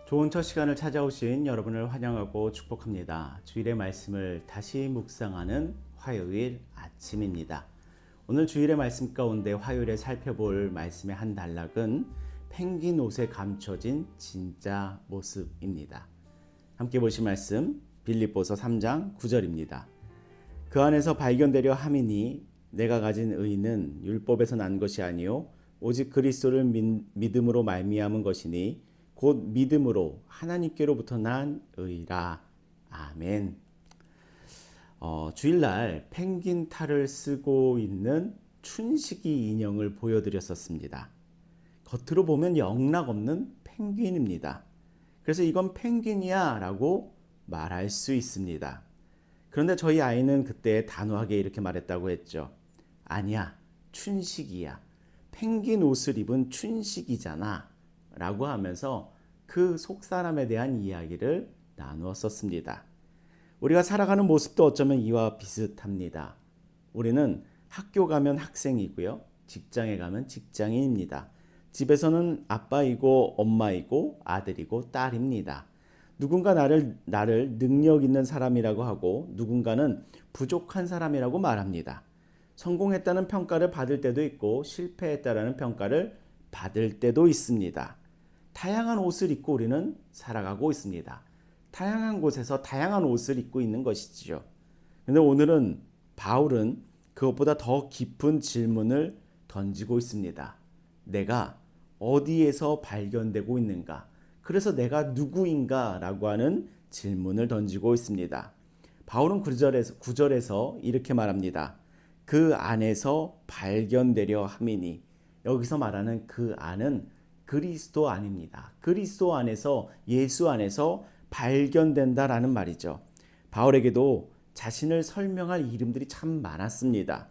좋은 첫 시간을 찾아오신 여러분을 환영하고 축복합니다. 주일의 말씀을 다시 묵상하는 화요일 아침입니다. 오늘 주일의 말씀 가운데 화요일에 살펴볼 말씀의 한 단락은 펭귄 옷에 감춰진 진짜 모습입니다. 함께 보실 말씀 빌립보서 3장 9절입니다. 그 안에서 발견되려 함이니 내가 가진 의는 율법에서 난 것이 아니요 오직 그리스도를 믿음으로 말미암은 것이니 곧 믿음으로 하나님께로부터 난 의라. 아멘. 주일날 펭귄 탈을 쓰고 있는 춘식이 인형을 보여드렸었습니다. 겉으로 보면 영락없는 펭귄입니다. 그래서 이건 펭귄이야 라고 말할 수 있습니다. 그런데 저희 아이는 그때 단호하게 이렇게 말했다고 했죠. 아니야, 춘식이야. 펭귄 옷을 입은 춘식이잖아 라고 하면서 그 속사람에 대한 이야기를 나누었었습니다. 우리가 살아가는 모습도 어쩌면 이와 비슷합니다. 우리는 학교 가면 학생이고요. 직장에 가면 직장인입니다. 집에서는 아빠이고 엄마이고 아들이고 딸입니다. 누군가 나를 능력 있는 사람이라고 하고 누군가는 부족한 사람이라고 말합니다. 성공했다는 평가를 받을 때도 있고 실패했다라는 평가를 받을 때도 있습니다. 다양한 옷을 입고 우리는 살아가고 있습니다. 다양한 곳에서 다양한 옷을 입고 있는 것이지요. 그런데 오늘은 바울은 그것보다 더 깊은 질문을 던지고 있습니다. 내가 어디에서 발견되고 있는가? 그래서 내가 누구인가? 라고 하는 질문을 던지고 있습니다. 바울은 9절에서 이렇게 말합니다. 그 안에서 발견되려 함이니, 여기서 말하는 그 안은 그리스도 안입니다. 그리스도 안에서, 예수 안에서 발견된다라는 말이죠. 바울에게도 자신을 설명할 이름들이 참 많았습니다.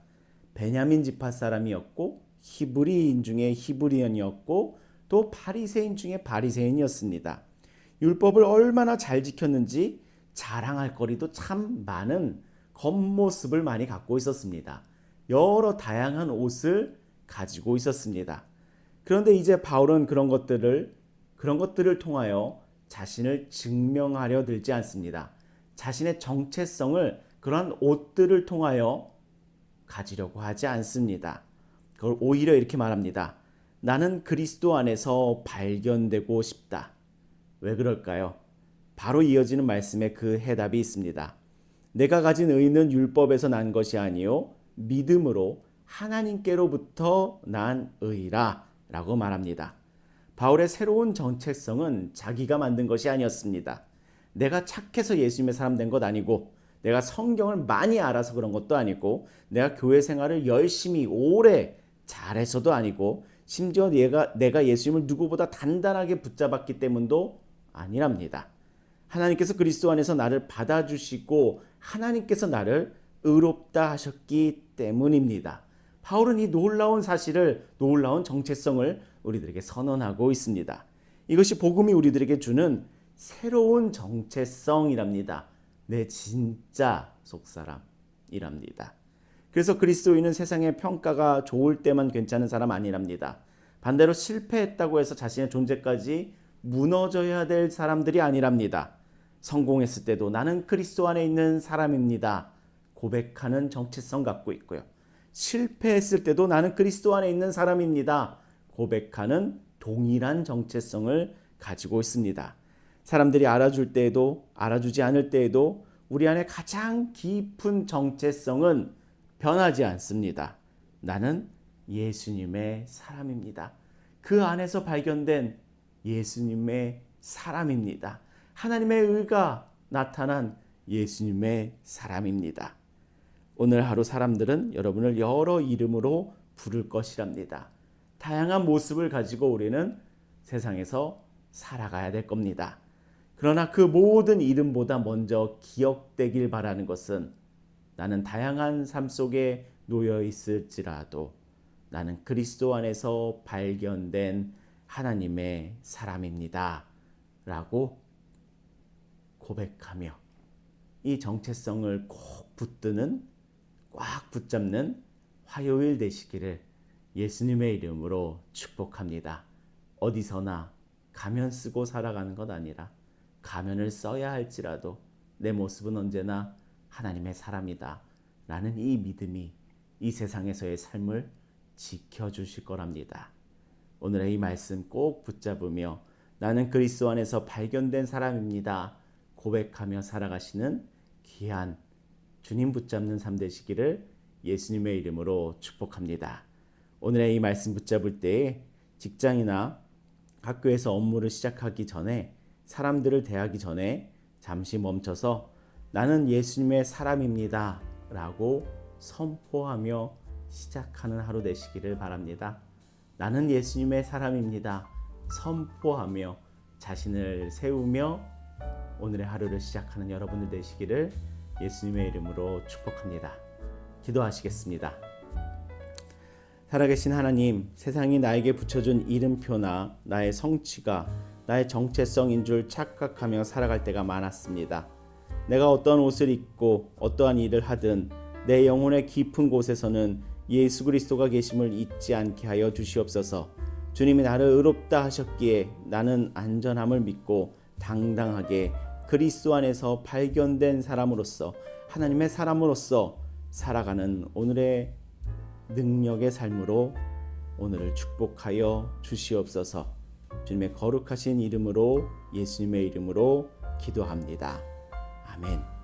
베냐민 지파 사람이었고 히브리인 중에 히브리인이었고 또 바리새인 중에 바리새인이었습니다. 율법을 얼마나 잘 지켰는지 자랑할 거리도 참 많은 겉모습을 많이 갖고 있었습니다. 여러 다양한 옷을 가지고 있었습니다. 그런데 이제 바울은 그런 것들을 통하여 자신을 증명하려 들지 않습니다. 자신의 정체성을 그런 옷들을 통하여 가지려고 하지 않습니다. 그걸 오히려 이렇게 말합니다. 나는 그리스도 안에서 발견되고 싶다. 왜 그럴까요? 바로 이어지는 말씀에 그 해답이 있습니다. 내가 가진 의는 율법에서 난 것이 아니요 믿음으로 하나님께로부터 난 의라 라고 말합니다. 바울의 새로운 정체성은 자기가 만든 것이 아니었습니다. 내가 착해서 예수님의 사람 된 것 아니고 내가 성경을 많이 알아서 그런 것도 아니고 내가 교회 생활을 열심히 오래 잘해서도 아니고 심지어 내가 예수님을 누구보다 단단하게 붙잡았기 때문도 아니랍니다. 하나님께서 그리스도 안에서 나를 받아주시고 하나님께서 나를 의롭다 하셨기 때문입니다. 바울은 이 놀라운 사실을, 놀라운 정체성을 우리들에게 선언하고 있습니다. 이것이 복음이 우리들에게 주는 새로운 정체성이랍니다. 내 진짜 속사람이랍니다. 그래서 그리스도인은 세상의 평가가 좋을 때만 괜찮은 사람 아니랍니다. 반대로 실패했다고 해서 자신의 존재까지 무너져야 될 사람들이 아니랍니다. 성공했을 때도 나는 그리스도 안에 있는 사람입니다. 고백하는 정체성 갖고 있고요. 실패했을 때도 나는 그리스도 안에 있는 사람입니다. 고백하는 동일한 정체성을 가지고 있습니다. 사람들이 알아줄 때에도 알아주지 않을 때에도 우리 안에 가장 깊은 정체성은 변하지 않습니다. 나는 예수님의 사람입니다. 그 안에서 발견된 예수님의 사람입니다. 하나님의 의가 나타난 예수님의 사람입니다. 오늘 하루 사람들은 여러분을 여러 이름으로 부를 것이랍니다. 다양한 모습을 가지고 우리는 세상에서 살아가야 될 겁니다. 그러나 그 모든 이름보다 먼저 기억되길 바라는 것은 나는 다양한 삶 속에 놓여 있을지라도 나는 그리스도 안에서 발견된 하나님의 사람입니다. 라고 고백하며 이 정체성을 꼭 꽉 붙잡는 화요일 되시기를 예수님의 이름으로 축복합니다. 어디서나 가면 쓰고 살아가는 것 아니라 가면을 써야 할지라도 내 모습은 언제나 하나님의 사람이다 라는 이 믿음이 이 세상에서의 삶을 지켜주실 거랍니다. 오늘의 이 말씀 꼭 붙잡으며 나는 그리스도 안에서 발견된 사람입니다 고백하며 살아가시는 귀한 주님 붙잡는 삶 되시기를 예수님의 이름으로 축복합니다. 오늘의 이 말씀 붙잡을 때에 직장이나 학교에서 업무를 시작하기 전에 사람들을 대하기 전에 잠시 멈춰서 나는 예수님의 사람입니다 라고 선포하며 시작하는 하루 되시기를 바랍니다. 나는 예수님의 사람입니다 선포하며 자신을 세우며 오늘의 하루를 시작하는 여러분들 되시기를 예수님의 이름으로 축복합니다. 기도하시겠습니다. 살아계신 하나님, 세상이 나에게 붙여준 이름표나 나의 성취가 나의 정체성인 줄 착각하며 살아갈 때가 많았습니다. 내가 어떤 옷을 입고 어떠한 일을 하든 내 영혼의 깊은 곳에서는 예수 그리스도가 계심을 잊지 않게 하여 주시옵소서. 주님이 나를 의롭다 하셨기에 나는 안전함을 믿고 당당하게 그리스도 안에서 발견된 사람으로서 하나님의 사람으로서 살아가는 오늘의 능력의 삶으로 오늘을 축복하여 주시옵소서. 주님의 거룩하신 이름으로 예수님의 이름으로 기도합니다. 아멘.